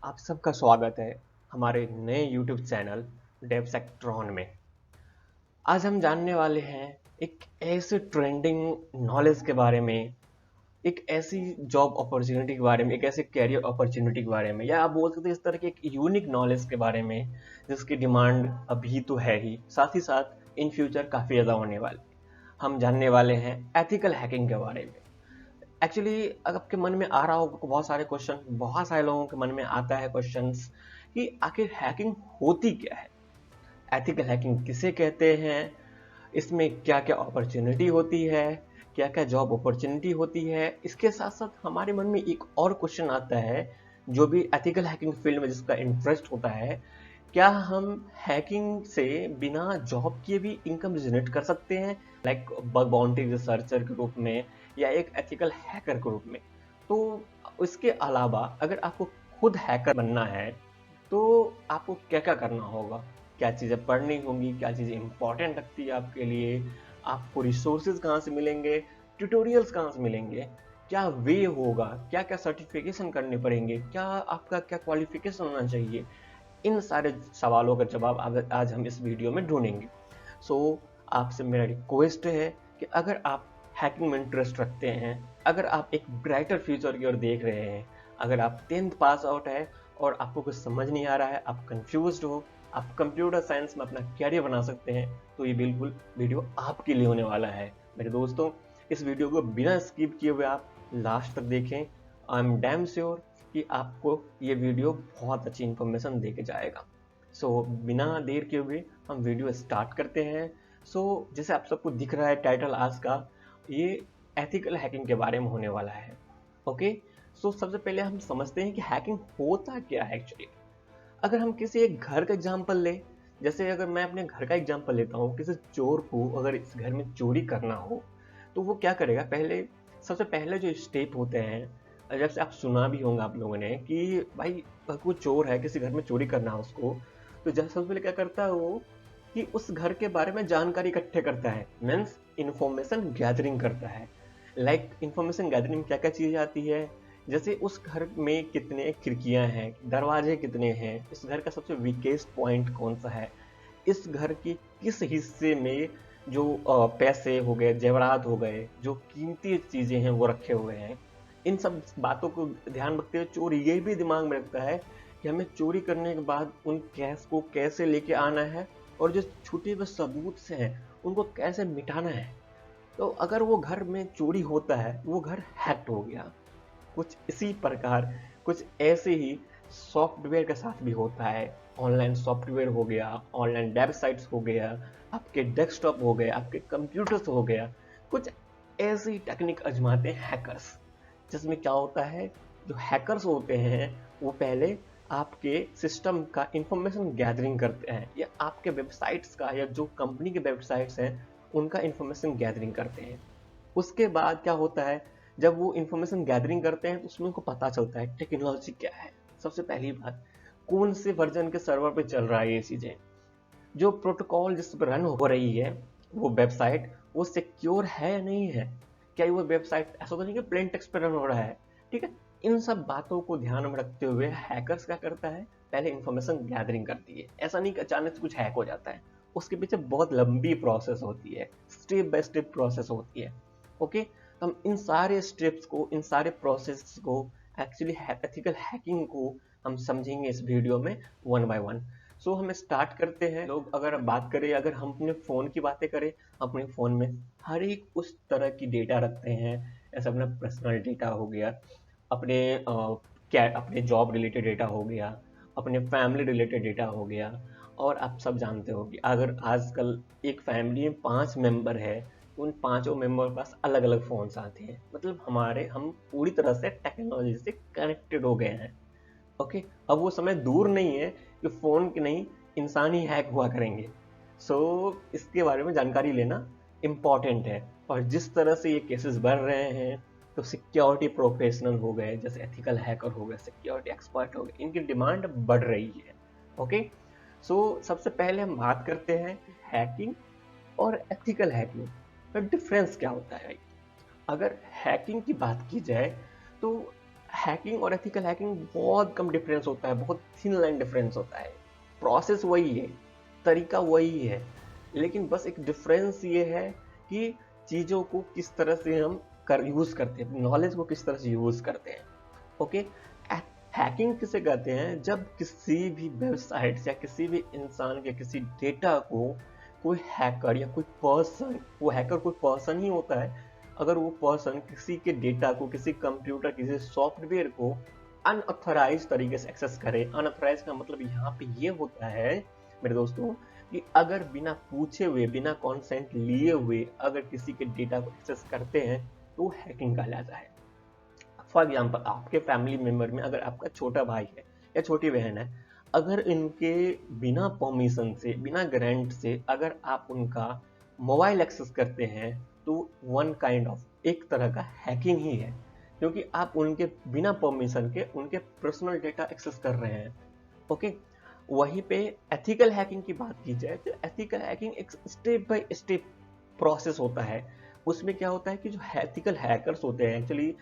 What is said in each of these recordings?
आप सबका स्वागत है हमारे नए YouTube चैनल डेवसेक्ट्रॉन में। आज हम जानने वाले हैं एक ऐसे ट्रेंडिंग नॉलेज के बारे में, एक ऐसी जॉब अपॉर्चुनिटी के बारे में, एक ऐसे कैरियर अपॉर्चुनिटी के बारे में, या आप बोल सकते हैं इस तरह के एक यूनिक नॉलेज के बारे में जिसकी डिमांड अभी तो है ही, साथ ही साथ इन फ्यूचर काफ़ी ज़्यादा होने वाली। हम जानने वाले हैं एथिकल हैकिंग के बारे में। एक्चुअली अगर आपके मन में आ रहा हो बहुत सारे क्वेश्चन, बहुत सारे लोगों के मन में आता है क्वेश्चंस कि आखिर हैकिंग होती क्या है, एथिकल हैकिंग किसे कहते हैं, इसमें क्या क्या अपॉर्चुनिटी होती है, क्या क्या जॉब अपॉर्चुनिटी होती है। इसके साथ साथ हमारे मन में एक और क्वेश्चन आता है, जो भी एथिकल हैकिंग फील्ड में जिसका इंटरेस्ट होता है, क्या हम हैकिंग से बिना जॉब किए भी इनकम जनरेट कर सकते हैं, लाइक बग बाउंटी रिसर्चर के रूप में या एक एथिकल हैकर के रूप में। तो इसके अलावा अगर आपको खुद हैकर बनना है तो आपको क्या क्या करना होगा, क्या चीज़ें पढ़नी होंगी, क्या चीज़ें इंपॉर्टेंट लगती है आपके लिए, आपको रिसोर्सेज कहाँ से मिलेंगे, ट्यूटोरियल्स कहाँ से मिलेंगे, क्या वे होगा, क्या क्या सर्टिफिकेशन करने पड़ेंगे, क्या आपका क्या क्वालिफिकेशन होना चाहिए। इन सारे सवालों का जवाब आज हम इस वीडियो में ढूंढेंगे। सो आपसे मेरा रिक्वेस्ट है कि अगर आप हैकिंग में इंटरेस्ट रखते हैं, अगर आप एक ब्राइटर फ्यूचर की ओर देख रहे हैं, अगर आप 10th पास आउट है और आपको कुछ समझ नहीं आ रहा है, आप कंफ्यूज्ड हो, आप कंप्यूटर साइंस में अपना कैरियर बना सकते हैं, तो ये बिल्कुल वीडियो आपके लिए होने वाला है। मेरे दोस्तों, इस वीडियो को बिना स्किप किए हुए आप लास्ट तक देखें। आई एम डैम श्योर कि आपको ये वीडियो बहुत अच्छी इन्फॉर्मेशन दे के जाएगा। बिना देर के हुए हम वीडियो स्टार्ट करते हैं। जैसे आप सबको दिख रहा है टाइटल आज का, ये एथिकल हैकिंग के बारे में होने वाला है। ओके, सबसे पहले हम समझते हैं कि हैकिंग होता क्या है एक्चुअली। अगर हम किसी एक घर का एग्जाम्पल ले, जैसे अगर मैं अपने घर का एग्जाम्पल लेता हूँ, किसी चोर को अगर इस घर में चोरी करना हो तो वो क्या करेगा, पहले सबसे पहले जो स्टेप होते हैं, जैसे आप सुना भी होंगे आप लोगों ने कि भाई कोई चोर है, किसी घर में चोरी करना है उसको, तो जब सबसे पहले क्या करता है वो कि उस घर के बारे में जानकारी इकट्ठे करता है, मीन्स इंफॉर्मेशन गैदरिंग करता है। लाइक इंफॉर्मेशन गैदरिंग में क्या क्या चीज़ें आती है, जैसे उस घर में कितने खिड़कियां हैं, दरवाजे कितने हैं, इस घर का सबसे वीकेस्ट पॉइंट कौन सा है, इस घर के किस हिस्से में जो पैसे हो गए, जेवरात हो गए, जो कीमती चीजें हैं वो रखे हुए हैं। इन सब बातों को ध्यान रखते हुए चोर ये भी दिमाग में रखता है कि हमें चोरी करने के बाद उन कैश को कैसे लेके आना है और जो छूटे हुए सबूत से हैं उनको कैसे मिटाना है। तो अगर वो घर में चोरी होता है, वो घर हैक्ड हो गया। कुछ इसी प्रकार, कुछ ऐसे ही सॉफ्टवेयर के साथ भी होता है। ऑनलाइन सॉफ्टवेयर हो गया, ऑनलाइन वेबसाइट्स हो गया, आपके डेस्कटॉप हो गए, आपके कंप्यूटर्स हो गया, कुछ ऐसी टेक्निक आजमाते हैं हैकर्स, जिसमें क्या होता है, जो हैकर्स होते हैं वो पहले आपके सिस्टम का इंफॉर्मेशन गैदरिंग करते हैं, या आपके वेबसाइट्स का, या जो कंपनी के वेबसाइट्स हैं उनका इंफॉर्मेशन गैदरिंग करते हैं। उसके बाद क्या होता है, जब वो इंफॉर्मेशन गैदरिंग करते हैं तो उसमें उनको पता चलता है टेक्नोलॉजी क्या है। सबसे पहली बात, कौन से वर्जन के सर्वर पे चल रहा है ये चीजें, जो प्रोटोकॉल जिस पर रन हो रही है वो वेबसाइट, वो सिक्योर है या नहीं है, क्या वो वेबसाइट ऐसा तो नहीं कि प्लेन टेक्स्ट पर रन हो रहा है। ठीक है, इन सब बातों को ध्यान में रखते हुए हैकर्स क्या करता है, पहले इंफॉर्मेशन गैदरिंग करती है। ऐसा नहीं कि अचानक से कुछ हैक हो जाता है, उसके पीछे बहुत लंबी प्रोसेस होती है, स्टेप बाय स्टेप प्रोसेस होती है। ओके, तो हम इन सारे स्टेप्स को, इन सारे प्रोसेस को, एक्चुअली एथिकल हैकिंग को हम समझेंगे इस वीडियो में वन बाय वन। हम स्टार्ट करते हैं। लोग अगर बात करें, अगर हम अपने फ़ोन की बातें करें, अपने फ़ोन में हर एक उस तरह की डेटा रखते हैं। जैसे अपना पर्सनल डेटा हो गया, अपने क्या अपने जॉब रिलेटेड डेटा हो गया, अपने फैमिली रिलेटेड डेटा हो गया। और आप सब जानते हो कि अगर आजकल एक फैमिली में 5 मेंबर है, उन पांचों मेंबर के पास अलग अलग फ़ोन्स आते हैं, मतलब हम पूरी तरह से टेक्नोलॉजी से कनेक्टेड हो गए हैं। ओके, अब वो समय दूर नहीं है कि फोन के नहीं, इंसान ही हैक हुआ करेंगे। इसके बारे में जानकारी लेना इम्पॉर्टेंट है। और जिस तरह से ये केसेस बढ़ रहे हैं, तो सिक्योरिटी प्रोफेशनल हो गए, जैसे एथिकल हैकर हो गए, सिक्योरिटी एक्सपर्ट हो गए, इनकी डिमांड बढ़ रही है। ओके, सबसे पहले हम बात करते हैं हैकिंग और एथिकल हैकिंग का डिफरेंस क्या होता है भाई। अगर हैकिंग की बात की जाए तो हैकिंग और एथिकल हैकिंग बहुत कम डिफरेंस होता है, बहुत थिन लाइन डिफरेंस होता है। प्रोसेस वही है, तरीका वही है, लेकिन बस एक डिफरेंस ये है कि चीज़ों को किस तरह से हम यूज़ करते हैं, नॉलेज को किस तरह से यूज़ करते हैं। ओके, हैकिंग किसे कहते हैं? जब किसी भी वेबसाइट या किसी भी इंसान के किसी डेटा को कोई हैकर या कोई पर्सन, वो हैकर कोई पर्सन ही होता है, अगर वो पर्सन किसी के डेटा को, किसी कंप्यूटर, किसी सॉफ्टवेयर को अनऑथराइज तरीके से एक्सेस करे। अनऑथराइज का मतलब यहाँ पे ये होता है मेरे दोस्तों कि अगर बिना पूछे हुए, बिना कॉन्सेंट लिए हुए अगर किसी के डेटा को एक्सेस करते हैं तो हैकिंग कहलाता है। फॉर एग्जाम्पल, आपके फैमिली मेंबर में अगर आपका छोटा भाई है या छोटी बहन है, अगर इनके बिना परमिशन से, बिना ग्रांट से अगर आप उनका मोबाइल एक्सेस करते हैं तो वन काइंड ऑफ, एक तरह का हैकिंग ही है, क्योंकि आप उनके बिना परमिशन के उनके पर्सनल डेटा एक्सेस कर रहे हैं। ओके, वहीं पे एथिकल हैकिंग की बात की जाए तो एथिकल हैकिंग एक स्टेप बाय स्टेप प्रोसेस होता है। उसमें क्या होता है कि जो एथिकल हैकर्स होते हैं, एक्चुअली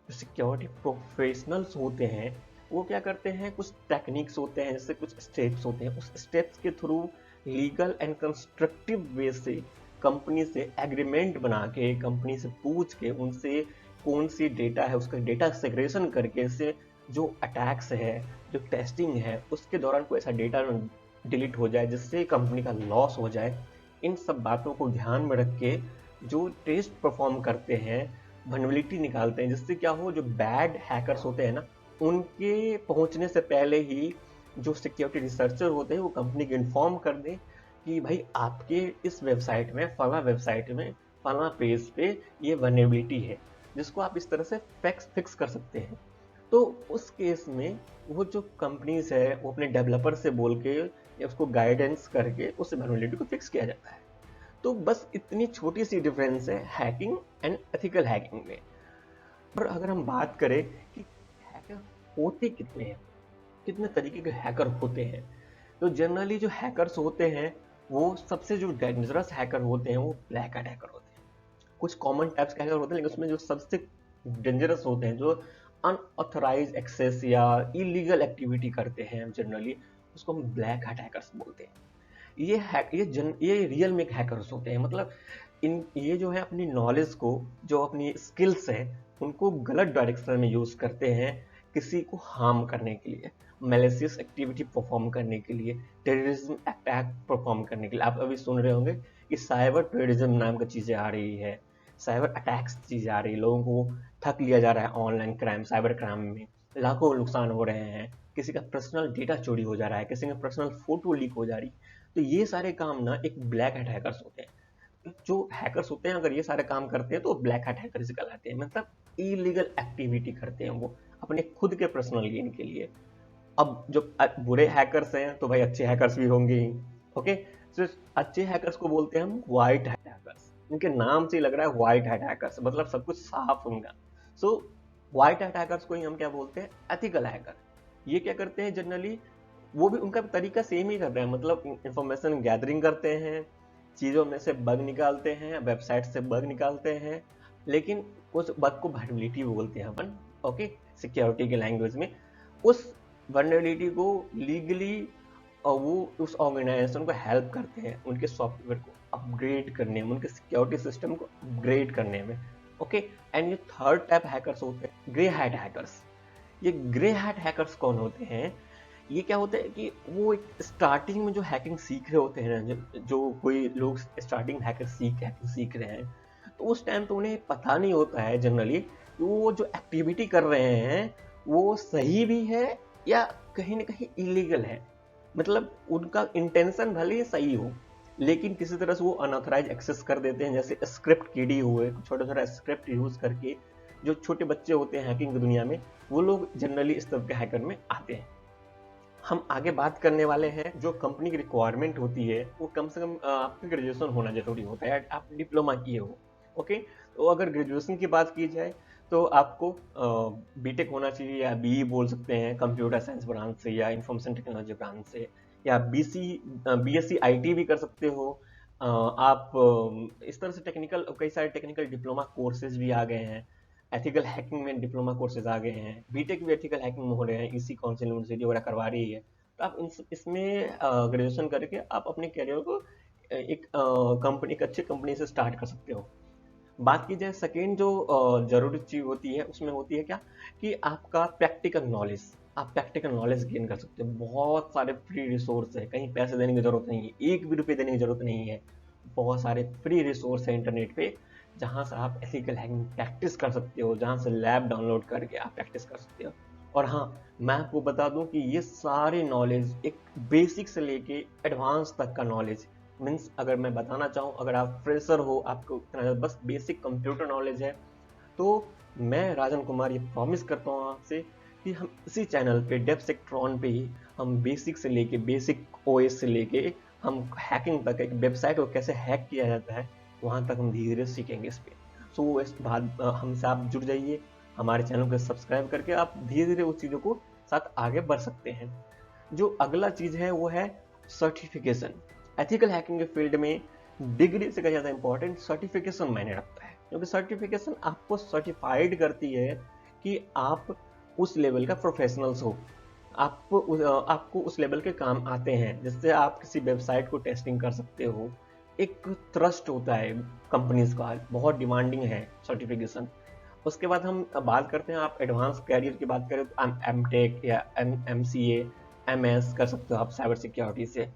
सिक्योरिटी प्रोफेशनल्स होते हैं, वो क्या करते हैं, कुछ टेक्निक्स होते हैं, जैसे कुछ स्टेप्स होते हैं, उस स्टेप्स के through legal and constructive way से कंपनी से एग्रीमेंट बना के, कंपनी से पूछ के, उनसे कौन सी डेटा है उसका डेटा सेग्रेगेशन करके से जो अटैक्स है, जो टेस्टिंग है, उसके दौरान कोई ऐसा डेटा डिलीट हो जाए जिससे कंपनी का लॉस हो जाए, इन सब बातों को ध्यान में रख के जो टेस्ट परफॉर्म करते हैं, वल्नरेबिलिटी निकालते हैं, जिससे क्या हो, जो बैड हैकर्स होते हैं ना, उनके पहुंचने से पहले ही जो सिक्योरिटी रिसर्चर होते हैं वो कंपनी को इन्फॉर्म कर दें कि भाई आपके इस वेबसाइट में, फला वेबसाइट में, फला पेज पे ये वल्नरेबिलिटी है, जिसको आप इस तरह से फिक्स कर सकते हैं। तो उस केस में वो जो कंपनीज है वो अपने डेवलपर से बोल के या उसको गाइडेंस करके उस वल्नरेबिलिटी को फिक्स किया जाता है। तो बस इतनी छोटी सी डिफरेंस है हैकिंग एंड एथिकल हैकिंग में। पर अगर हम बात करें कि हैकर होते कितने हैं, कितने तरीके के हैकर होते हैं, तो जनरली जो हैकर्स होते हैं वो सबसे जो डेंजरस हैकर होते हैं वो ब्लैक हैट हैकर होते हैं। कुछ कॉमन टाइप्स के हैकर होते हैं, लेकिन उसमें जो सबसे डेंजरस होते हैं, जो अनऑथराइज एक्सेस या इलीगल एक्टिविटी करते हैं जनरली, उसको हम ब्लैक हैट हैकर्स बोलते हैं। ये रियल में हैकर्स होते हैं, मतलब ये जो है अपनी नॉलेज को, जो अपनी स्किल्स है, उनको गलत डायरेक्शन में यूज करते हैं, किसी को हार्म करने के लिए, मैलिशियस एक्टिविटी परफॉर्म करने के लिए, टेररिज्म अटैक परफॉर्म करने के लिए। आप अभी सुन रहे होंगे कि साइबर टेररिज्म नाम की चीजें आ रही है, साइबर अटैक्स चीजें आ रही है, लोगों को ठग लिया जा रहा है ऑनलाइन क्राइम, साइबर क्राइम में लाखों नुकसान हो रहे हैं, किसी का पर्सनल डेटा चोरी हो जा रहा है, किसी का पर्सनल फोटो लीक हो जा रही है। तो ये सारे काम ना एक ब्लैक हैट हैकर्स होते हैं। जो हैकर्स होते हैं अगर ये सारे काम करते हैं तो ब्लैक हैट हैकर्स कहलाते हैं, मतलब इलीगल एक्टिविटी करते हैं वो अपने खुद के पर्सनल गेन के लिए। अब जो बुरे हैकर्स हैं तो भाई अच्छे हैकर्स भी होंगे ही। ओके, तो अच्छे हैकर्स को बोलते हैं हम व्हाइट हैट हैकर्स। उनके नाम से ही लग रहा है व्हाइट हैट हैकर्स, मतलब सब कुछ साफ उनका। सो व्हाइट हैट हैकर्स को ही हम क्या बोलते हैं, एथिकल हैकर। ये क्या करते हैं जनरली, वो भी उनका तरीका सेम ही कर रहे हैं, मतलब इंफॉर्मेशन गैदरिंग करते हैं, चीज़ों में से बग निकालते हैं, वेबसाइट से बग निकालते हैं, लेकिन उस बग को वल्नरेबिलिटी बोलते हैं अपन, ओके, सिक्योरिटी के लैंग्वेज में। उस वल्नरेबिलिटी को लीगली और वो उस ऑर्गेनाइजेशन को हेल्प करते हैं उनके सॉफ्टवेयर को अपग्रेड करने में, उनके सिक्योरिटी सिस्टम को अपग्रेड करने में। ओके, एंड ये थर्ड टाइप हैकर्स होते हैं ग्रे हैट हैकर्स। ये ग्रे हैट हैकर्स कौन होते हैं? ये क्या होता है कि वो एक स्टार्टिंग में जो हैकिंग सीख रहे होते हैं, जो कोई लोग स्टार्टिंग हैकिंग सीख रहे हैं, तो उस टाइम तो उन्हें पता नहीं होता है जनरली कि वो जो एक्टिविटी कर रहे हैं वो सही भी है या कहीं ना कहीं इलीगल है। मतलब उनका इंटेंशन भले ही सही हो, लेकिन किसी तरह से वो अनऑथराइज एक्सेस कर देते हैं, जैसे स्क्रिप्ट किडी हुए, छोटा छोटा स्क्रिप्ट यूज करके। जो छोटे बच्चे होते हैं हैकिंग की दुनिया में, वो लोग जनरली इस तरह के हैकर में आते हैं। हम आगे बात करने वाले हैं, जो कंपनी की रिक्वायरमेंट होती है वो कम से कम आपका ग्रेजुएशन होना जरूरी होता है, आप डिप्लोमा किए हो। ओके, तो अगर ग्रेजुएशन की बात की जाए तो आपको बीटेक होना चाहिए, या बीई बोल सकते हैं कंप्यूटर साइंस ब्रांच से, या इंफॉर्मेशन टेक्नोलॉजी ब्रांच से, या बीएससी आईटी भी कर सकते हो। आप इस तरह से टेक्निकल, कई सारे टेक्निकल डिप्लोमा कोर्सेज भी आ गए हैं। एथिकल हैकिंग में डिप्लोमा कोर्सेज आ गए हैं, बीटेक भी एथिकल हैकिंग में हो रहे हैं, इसी कौंसिल यूनिवर्सिटी वगैरह करवा रही है। तो आप इसमें ग्रेजुएशन करके आप अपने करियर को एक कंपनी, एक अच्छी कंपनी से स्टार्ट कर सकते हो। बात की जाए सेकेंड जो जरूरी चीज होती है, उसमें होती है क्या, कि आपका प्रैक्टिकल नॉलेज। आप प्रैक्टिकल नॉलेज गेन कर सकते हो। बहुत सारे फ्री रिसोर्स है, कहीं पैसे देने की जरूरत नहीं है, एक भी रुपये देने की जरूरत नहीं है। बहुत सारे फ्री रिसोर्स है इंटरनेट पे, जहाँ से आप एथिकल हैकिंग प्रैक्टिस कर सकते हो, जहाँ से लैब डाउनलोड करके आप प्रैक्टिस कर सकते हो। और हाँ, मैं आपको बता दूं कि ये सारे नॉलेज एक बेसिक से लेके एडवांस तक का नॉलेज, मीन्स अगर मैं बताना चाहूँ, अगर आप फ्रेशर हो, आपको इतना बस बेसिक कंप्यूटर नॉलेज है, तो मैं राजन कुमार ये प्रॉमिस करता हूँ आपसे कि हम इसी चैनल पे डेप्सेक्ट्रॉन पे ही हम बेसिक से लेके, बेसिक ओएस से लेके हम हैकिंग तक, एक वेबसाइट को कैसे हैक किया जाता है वहां तक हम धीरे धीरे सीखेंगे इस पे। सो इस बाद हमसे आप जुड़ जाइए, हमारे चैनल को सब्सक्राइब करके आप धीरे धीरे उस चीज़ों को साथ आगे बढ़ सकते हैं। जो अगला चीज है वो है सर्टिफिकेशन। एथिकल हैकिंग के फील्ड में डिग्री से कहीं ज्यादा इंपॉर्टेंट सर्टिफिकेशन मायने रखता है, क्योंकि सर्टिफिकेशन आपको सर्टिफाइड करती है कि आप उस लेवल का प्रोफेशनल्स हो, आपको उस लेवल के काम आते हैं, जिससे आप किसी वेबसाइट को टेस्टिंग कर सकते हो। एक ट्रस्ट होता है कंपनीज का, बहुत डिमांडिंग है सर्टिफिकेशन। उसके बाद हम बात करते हैं, आप एडवांस कैरियर की बात करें तो एम टेक या एम सी ए, एम एस कर सकते हो आप साइबर सिक्योरिटी से।